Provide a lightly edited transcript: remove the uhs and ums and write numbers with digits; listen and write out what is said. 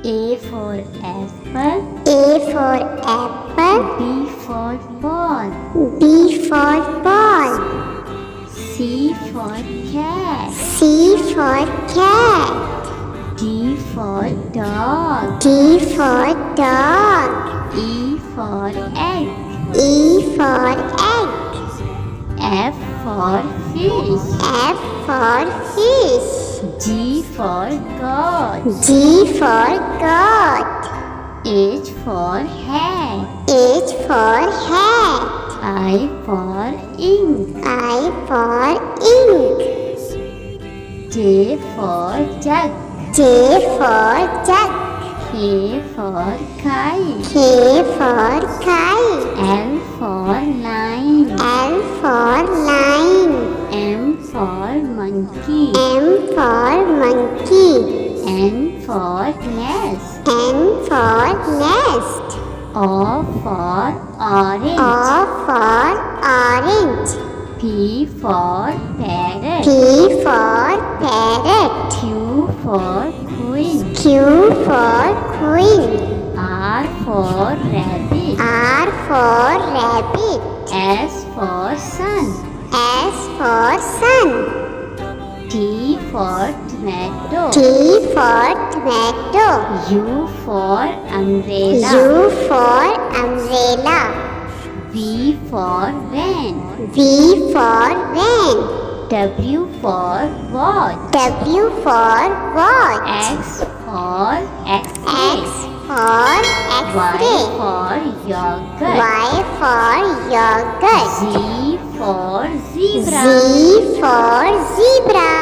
A for apple. A for apple. B for ball. B for ball. C for cat. C for cat. D for dog. D for dog. E for egg. E for egg. F for fish. F for fish. G for goat. G for goat. H for hat. H for hat. I for ink. I for ink. J for jug. J for jug. K for kite. K for kite. L for line. L for line. M for monkey. M for monkey. N for nest. N for nest. O for orange. O for orange. P for parrot. P for parrot. Q for queen. Q for queen. R for rabbit. R for rabbit. S for sun. S for sun. T for tomato. T for tomato. U for umbrella. U for umbrella. V for van. V for van. W for watch. W for watch. X for X X-ray. for Y X-ray. for yogurt. Y for yogurt. Z for zebra. Z for zebra.